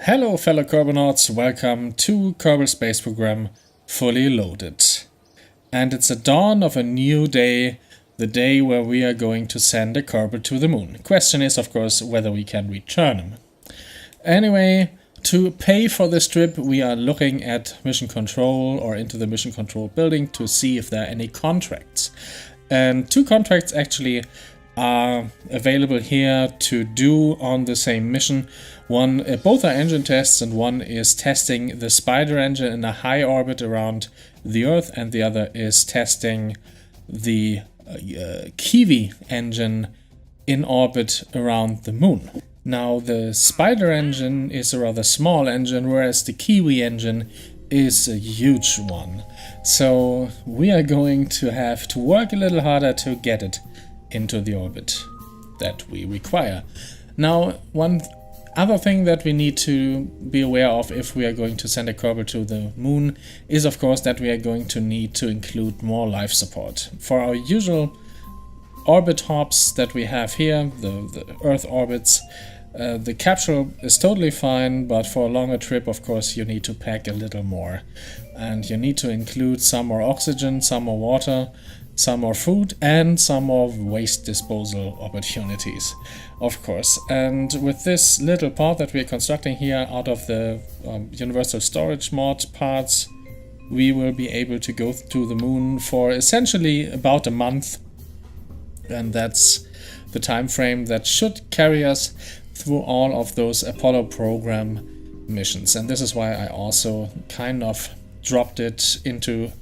Hello fellow Kerbonauts, welcome to Kerbal Space Program Fully Loaded. And it's the dawn of a new day, the day where we are going to send a Kerbal to the moon. Question is, of course, whether we can return him. Anyway, to pay for this trip, we are looking at mission control or into the mission control building to see if there are any contracts. And two contracts actually are available here to do on the same mission. Both are engine tests, and one is testing the Spider engine in a high orbit around the Earth, and the other is testing the Kiwi engine in orbit around the moon. Now, the Spider engine is a rather small engine, whereas the Kiwi engine is a huge one. So we are going to have to work a little harder to get it into the orbit that we require. Now, one other thing that we need to be aware of if we are going to send a Kerbal to the moon is, of course, that we are going to need to include more life support. For our usual orbit hops that we have here, the Earth orbits, the capsule is totally fine, but for a longer trip, of course, you need to pack a little more. And you need to include some more oxygen, some more water, some more food, and some more waste disposal opportunities, of course. And with this little part that we're constructing here out of the universal storage mod parts, we will be able to go to the moon for essentially about a month. And that's the time frame that should carry us through all of those Apollo program missions. And this is why I also kind of dropped it into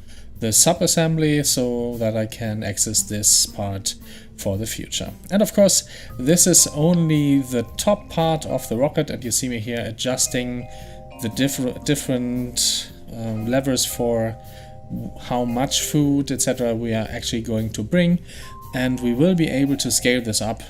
the sub-assembly so that I can access this part for the future. And of course, this is only the top part of the rocket, and you see me here adjusting the different levers for how much food, etc. we are actually going to bring. And we will be able to scale this up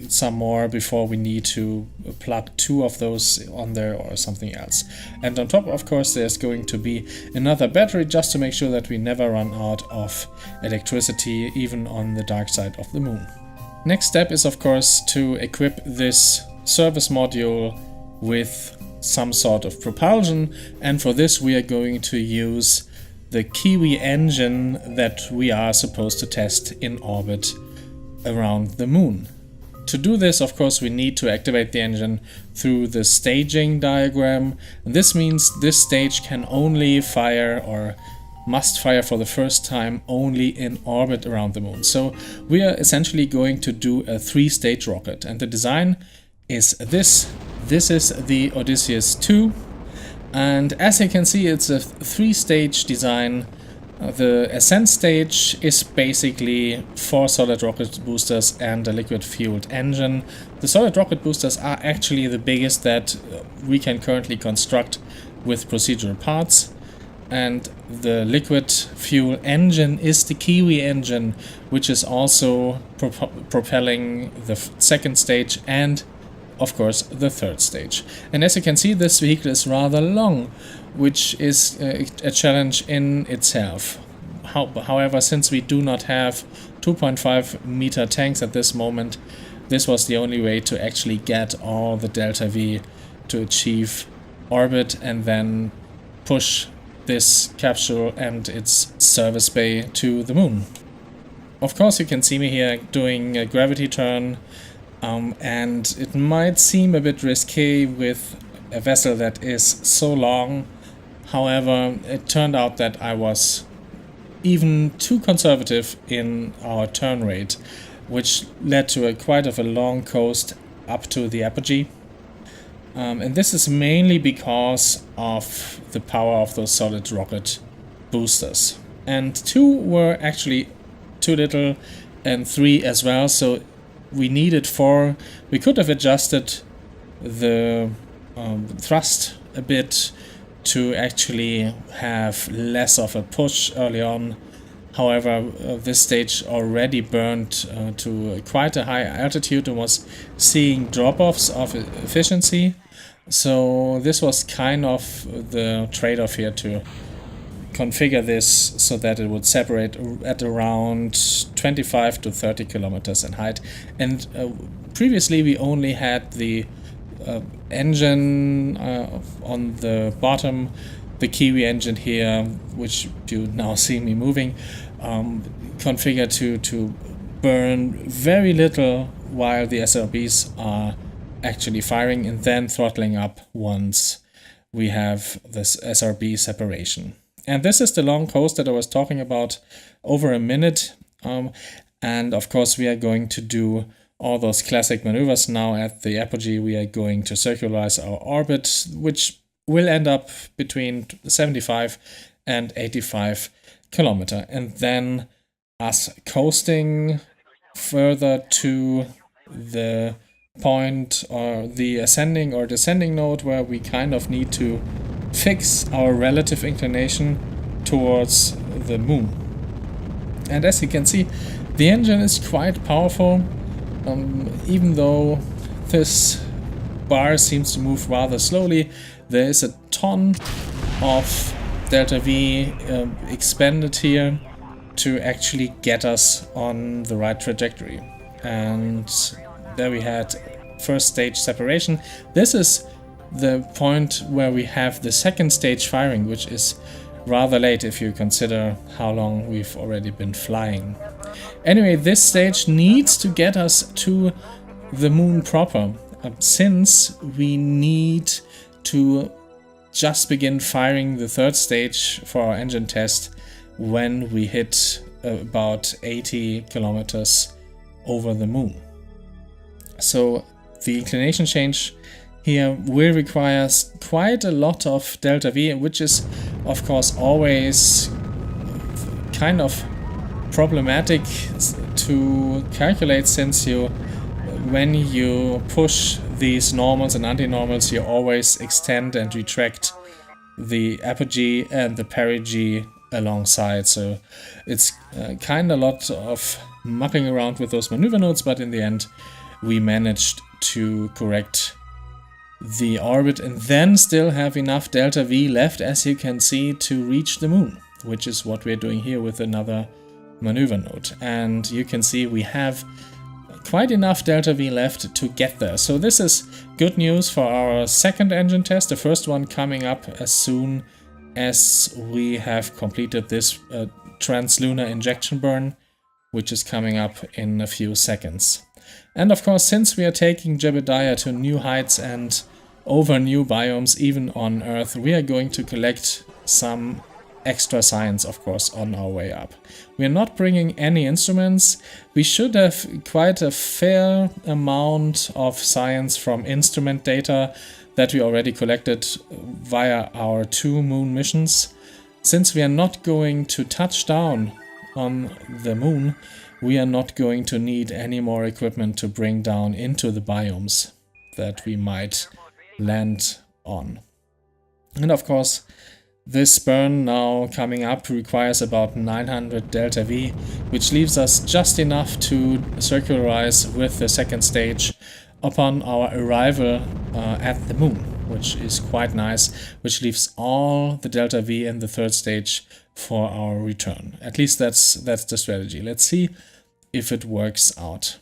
some more before we need to plug two of those on there or something else. And on top, of course, there's going to be another battery just to make sure that we never run out of electricity, even on the dark side of the moon. Next step is, of course, to equip this service module with some sort of propulsion. And for this, we are going to use the Kiwi engine that we are supposed to test in orbit around the moon. To do this, of course, we need to activate the engine through the staging diagram. And this means this stage can only fire, or must fire for the first time, only in orbit around the moon. So we are essentially going to do a 3-stage rocket, and the design is this. This is the Odysseus 2. And as you can see, it's a 3-stage design. The ascent stage is basically 4 solid rocket boosters and a liquid-fueled engine. The solid rocket boosters are actually the biggest that we can currently construct with procedural parts. And the liquid fuel engine is the Kiwi engine, which is also propelling the 2nd stage and, of course, the 3rd stage. And as you can see, this vehicle is rather long, which is a challenge in itself. However, since we do not have 2.5 meter tanks at this moment, this was the only way to actually get all the Delta V to achieve orbit and then push this capsule and its service bay to the moon. Of course, you can see me here doing a gravity turn. And it might seem a bit risky with a vessel that is so long. However, it turned out that I was even too conservative in our turn rate, which led to quite a long coast up to the apogee. And this is mainly because of the power of those solid rocket boosters. And 2 were actually too little, and 3 as well, so we needed 4. We could have adjusted the thrust a bit to actually have less of a push early on. However, this stage already burned to quite a high altitude and was seeing drop-offs of efficiency. So this was kind of the trade-off here, to configure this so that it would separate at around 25 to 30 kilometers in height. And previously we only had the engine on the bottom, the Kiwi engine here, which you now see me moving, configured to burn very little while the SRBs are actually firing, and then throttling up once we have this SRB separation. And this is the long coast that I was talking about, over a minute. And of course we are going to do all those classic maneuvers now. At the apogee we are going to circularize our orbit, which will end up between 75 and 85 kilometer, and then us coasting further to the point or the ascending or descending node, where we kind of need to fix our relative inclination towards the moon. And as you can see, the engine is quite powerful, even though this bar seems to move rather slowly. There is a ton of delta V expended here to actually get us on the right trajectory. And there we had first stage separation. This is the point where we have the second stage firing, which is rather late if you consider how long we've already been flying. Anyway, this stage needs to get us to the moon proper, since we need to just begin firing the third stage for our engine test when we hit about 80 kilometers over the moon. So the inclination change here will require quite a lot of delta V, which is of course always kind of problematic to calculate, since when you push these normals and anti-normals, you always extend and retract the apogee and the perigee alongside. So it's kind of a lot of mucking around with those maneuver nodes, but in the end we managed to correct the orbit and then still have enough delta V left, as you can see, to reach the moon, which is what we're doing here with another maneuver node. And you can see we have quite enough delta V left to get there. So this is good news for our second engine test, the first one coming up as soon as we have completed this translunar injection burn, which is coming up in a few seconds. And of course, since we are taking Jebediah to new heights and over new biomes, even on Earth, we are going to collect some extra science, of course, on our way up. We are not bringing any instruments. We should have quite a fair amount of science from instrument data that we already collected via our 2 moon missions. Since we are not going to touch down on the moon, we are not going to need any more equipment to bring down into the biomes that we might land on. And of course, this burn now coming up requires about 900 delta V, which leaves us just enough to circularize with the second stage upon our arrival at the moon, which is quite nice, which leaves all the delta V in the third stage for our return. At least that's the strategy. Let's see if it works out.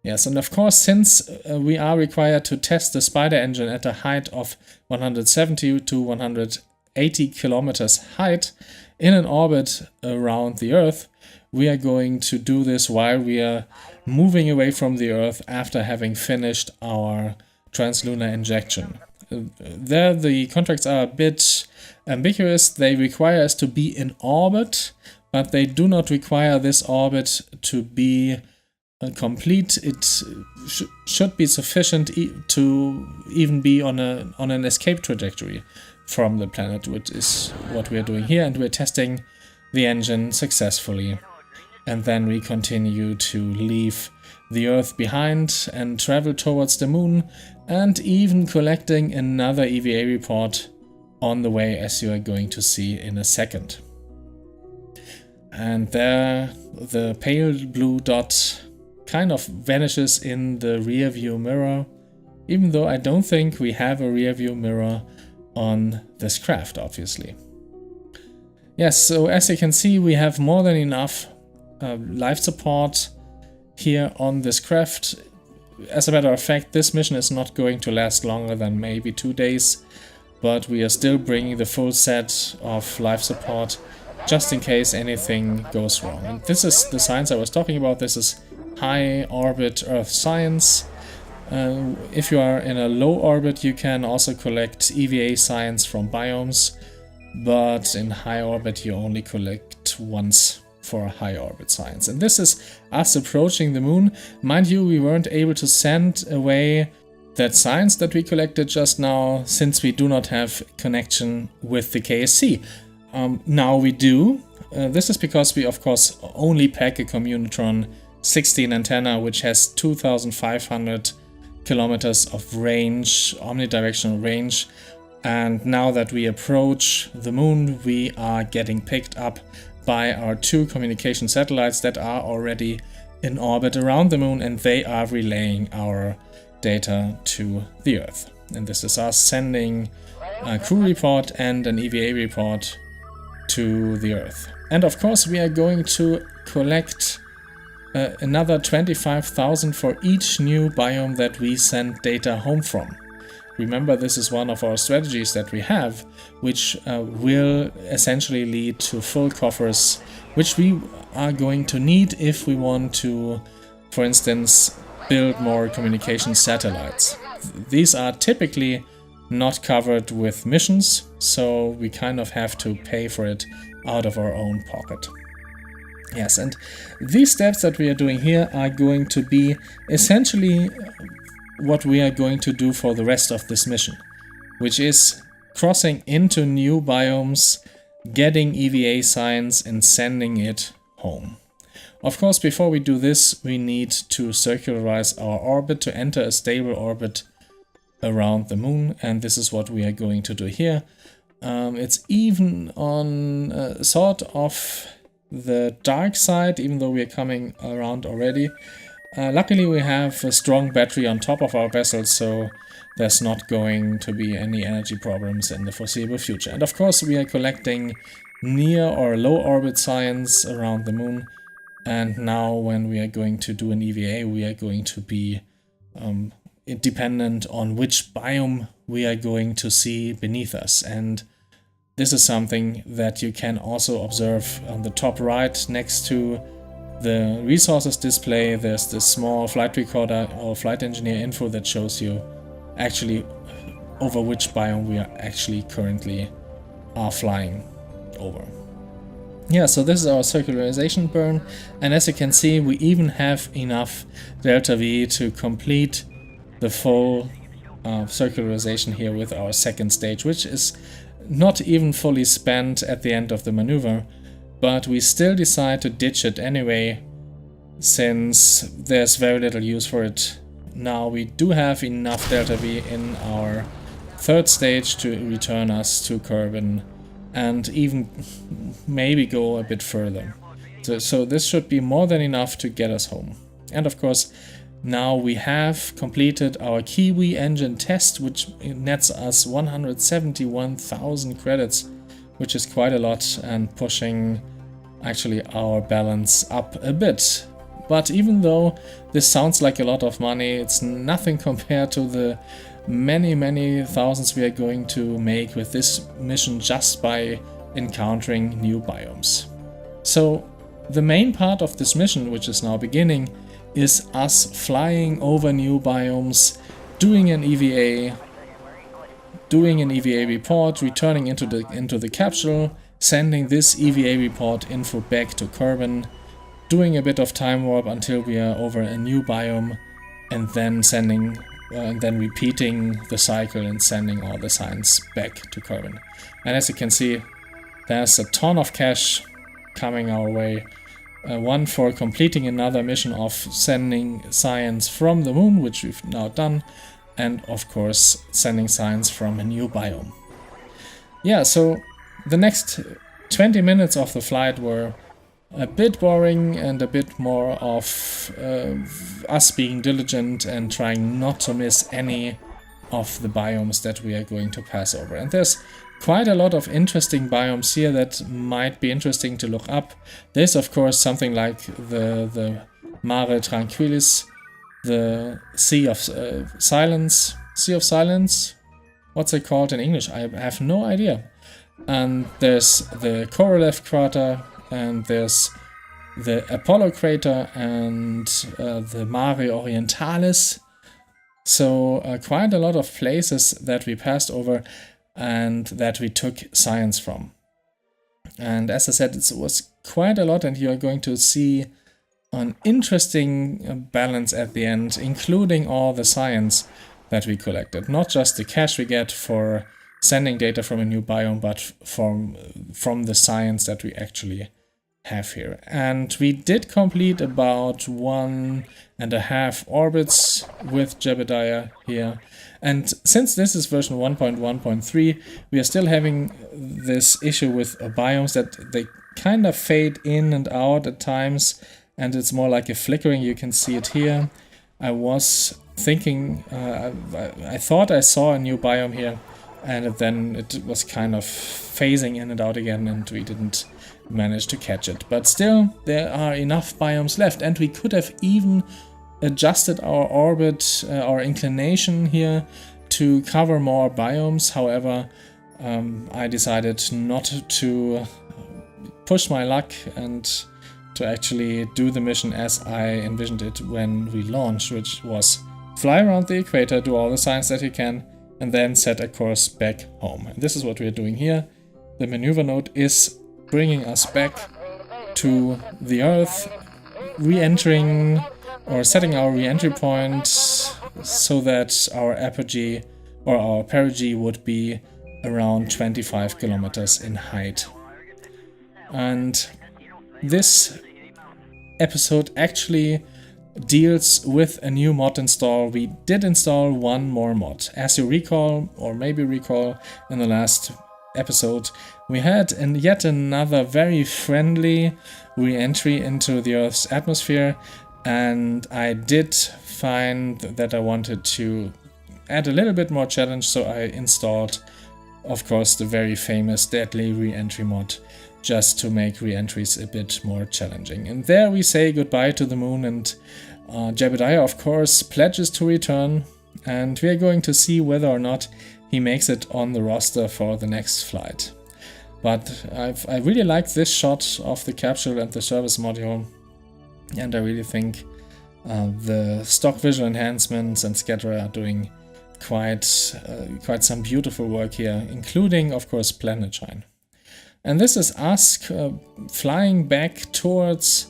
Yes, and of course, since we are required to test the Spider engine at a height of 170 to 180 kilometers height in an orbit around the Earth, we are going to do this while we are moving away from the Earth after having finished our translunar injection. There the contracts are a bit ambiguous. They require us to be in orbit, but they do not require this orbit to be complete. It should be sufficient to even be on an escape trajectory from the planet, which is what we are doing here, and we're testing the engine successfully. And then we continue to leave the Earth behind and travel towards the moon, and even collecting another EVA report on the way, as you are going to see in a second. And there the pale blue dot kind of vanishes in the rear view mirror, even though I don't think we have a rear view mirror on this craft, obviously. Yes, so as you can see, we have more than enough life support here on this craft. as a matter of fact, this mission is not going to last longer than maybe 2 days, but we are still bringing the full set of life support just in case anything goes wrong. And this is the science I was talking about. This is high orbit Earth science. If you are in a low orbit, you can also collect EVA science from biomes, but in high orbit you only collect once for high orbit science. And this is us approaching the moon. Mind you, we weren't able to send away that science that we collected just now, since we do not have connection with the KSC. Now we do. This is because we of course only pack a Communotron 16 antenna, which has 2,500 kilometers of range, omnidirectional range. And now that we approach the moon, we are getting picked up by our 2 communication satellites that are already in orbit around the moon, and they are relaying our data to the Earth. And this is us sending a crew report and an EVA report to the Earth. And of course we are going to collect another 25,000 for each new biome that we send data home from. Remember, this is one of our strategies that we have, which will essentially lead to full coffers, which we are going to need if we want to, for instance, build more communication satellites. These are typically not covered with missions, so we kind of have to pay for it out of our own pocket. Yes, and these steps that we are doing here are going to be essentially what we are going to do for the rest of this mission, which is crossing into new biomes, getting EVA science and sending it home. Of course, before we do this, we need to circularize our orbit to enter a stable orbit around the moon, and this is what we are going to do here. It's even on sort of the dark side, even though we are coming around already. Luckily we have a strong battery on top of our vessel, so there's not going to be any energy problems in the foreseeable future. And of course we are collecting near or low orbit science around the moon, and now when we are going to do an EVA, we are going to be dependent on which biome we are going to see beneath us. And this is something that you can also observe on the top right next to the resources display. There's this small flight recorder or flight engineer info that shows you actually over which biome we are actually currently flying over. Yeah, so this is our circularization burn, and as you can see, we even have enough delta V to complete the full circularization here with our second stage, which is not even fully spent at the end of the maneuver, but we still decide to ditch it anyway, since there's very little use for it. Now we do have enough delta V in our third stage to return us to Kerman and even maybe go a bit further. So this should be more than enough to get us home. And of course, now we have completed our Kiwi engine test, which nets us 171,000 credits, which is quite a lot and pushing actually our balance up a bit. But even though this sounds like a lot of money, it's nothing compared to the many thousands we are going to make with this mission just by encountering new biomes. So the main part of this mission, which is now beginning, is us flying over new biomes, doing an EVA report, returning into the capsule, sending this EVA report info back to Kerman, doing a bit of time warp until we are over a new biome, and then repeating the cycle and sending all the science back to Kerman. And as you can see, there's a ton of cash coming our way. One for completing another mission of sending science from the moon, which we've now done, and of course sending science from a new biome. Yeah, so the next 20 minutes of the flight were a bit boring and a bit more of us being diligent and trying not to miss any of the biomes that we are going to pass over. And there's quite a lot of interesting biomes here that might be interesting to look up. There's of course something like the Mare Tranquillis, the Sea of Silence. Sea of Silence? What's it called in English? I have no idea. And there's the Korolev crater, and there's the Apollo crater, and the Mare Orientalis. So quite a lot of places that we passed over and that we took science from. And as I said, it was quite a lot, and you are going to see an interesting balance at the end, including all the science that we collected. Not just the cash we get for sending data from a new biome, but from the science that we actually have here. And we did complete about 1.5 orbits with Jebediah here. And since this is version 1.1.3, we are still having this issue with biomes that they kind of fade in and out at times, and it's more like a flickering. You can see it here. I was thinking, I thought I saw a new biome here, and then it was kind of phasing in and out again, and we didn't manage to catch it. But still, there are enough biomes left, and we could have even adjusted our orbit, our inclination here to cover more biomes. However, I decided not to push my luck and to actually do the mission as I envisioned it when we launched, which was fly around the equator, do all the science that you can, and then set a course back home. And this is what we are doing here. The maneuver node is bringing us back to the Earth, re-entering or setting our re-entry point so that our apogee or our perigee would be around 25 kilometers in height. And this episode actually deals with a new mod install. We did install one more mod. As you recall, or maybe recall, in the last episode, we had yet another very friendly re-entry into the Earth's atmosphere, and I did find that I wanted to add a little bit more challenge, so I installed, of course, the very famous deadly re-entry mod, just to make re-entries a bit more challenging. And there we say goodbye to the moon, and Jebediah, of course, pledges to return, and we are going to see whether or not he makes it on the roster for the next flight. But I really like this shot of the capsule and the service module, and I really think the stock visual enhancements and Scatterer are doing quite some beautiful work here, including, of course, Planet Shine. And this is us flying back towards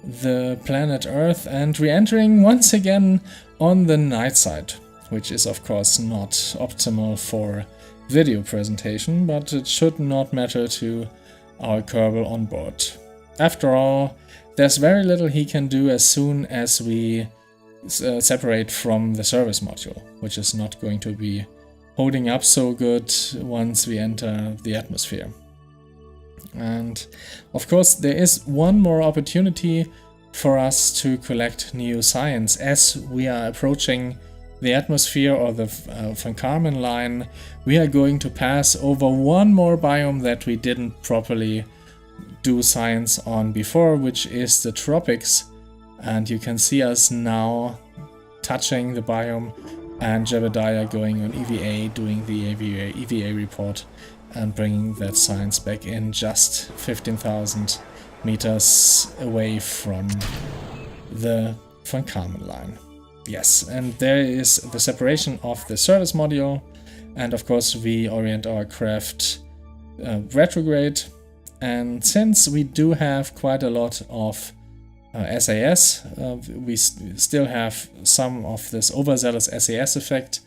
the planet Earth and re-entering once again on the night side, which is of course not optimal for video presentation, but it should not matter to our Kerbal on board. After all, there's very little he can do as soon as we separate from the service module, which is not going to be holding up so good once we enter the atmosphere. And of course there is one more opportunity for us to collect new science. As we are approaching the atmosphere or the von Kerman line, we are going to pass over one more biome that we didn't properly do science on before, which is the tropics. And you can see us now touching the biome, and Jebediah going on EVA, doing the EVA report and bringing that science back in just 15,000 meters away from the von Kerman line. Yes, and there is the separation of the service module, and of course we orient our craft retrograde. And since we do have quite a lot of SAS, we still have some of this overzealous SAS effect,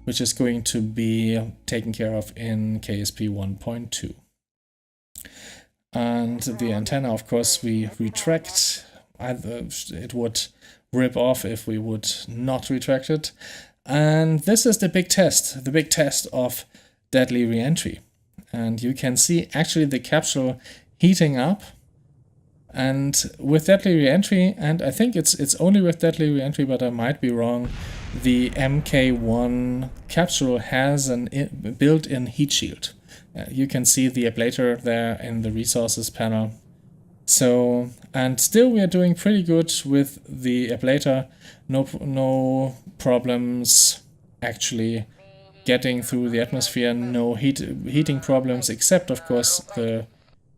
which is going to be taken care of in KSP 1.2. And the antenna, of course, we retract. It would rip off if we would not retract it. And this is the big test of deadly re-entry. And you can see actually the capsule heating up. And with deadly re-entry, and I think it's only with deadly re-entry, but I might be wrong, the MK1 capsule has an built-in heat shield. You can see the ablator there in the resources panel. So, and still we are doing pretty good with the ablator. No problems actually getting through the atmosphere. No heating problems, except of course the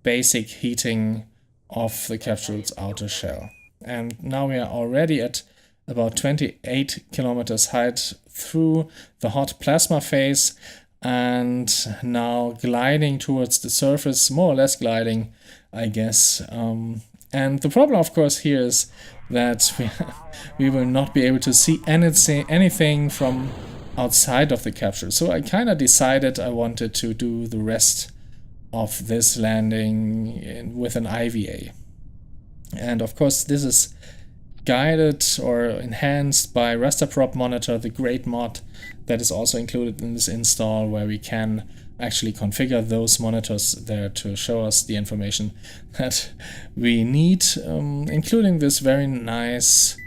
basic heating of the capsule's outer shell. And now we are already at about 28 kilometers height through the hot plasma phase, and now gliding towards the surface, more or less gliding, I guess. And the problem, of course, here is that we will not be able to see anything from outside of the capsule. So I kind of decided I wanted to do the rest of this landing with an IVA. And of course, this is guided or enhanced by rasterprop monitor, the great mod that is also included in this install, where we can actually configure those monitors there to show us the information that we need, including this very nice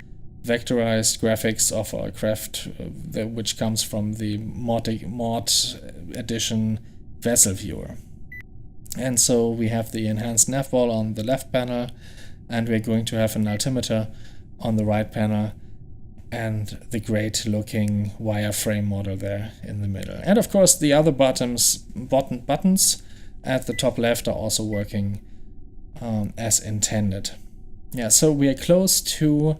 vectorized graphics of our craft, which comes from the mod edition vessel viewer. And so we have the enhanced navball on the left panel, and we're going to have an altimeter on the right panel, and the great looking wireframe model there in the middle. And of course the other buttons at the top left are also working as intended. Yeah, so we are close to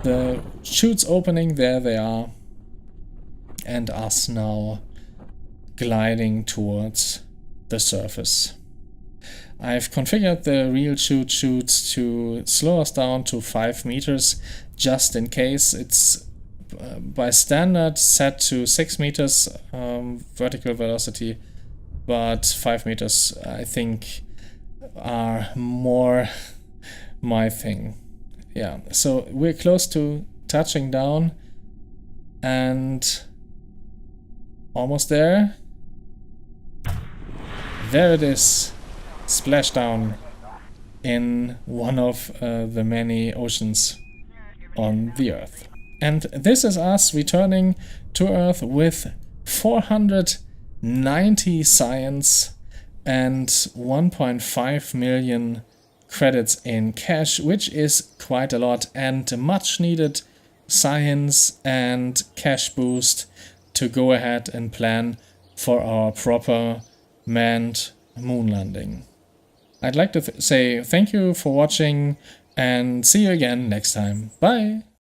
the chutes opening. There they are, and us now gliding towards the surface. I've configured the real chutes to slow us down to 5 meters, just in case. It's by standard set to 6 meters vertical velocity, but 5 meters I think are more my thing. Yeah, so we're close to touching down and almost there. There it is. Splashdown in one of the many oceans on the Earth. And this is us returning to Earth with 490 science and 1.5 million credits in cash, which is quite a lot, and a much needed science and cash boost to go ahead and plan for our proper manned moon landing. I'd like to say thank you for watching, and see you again next time. Bye!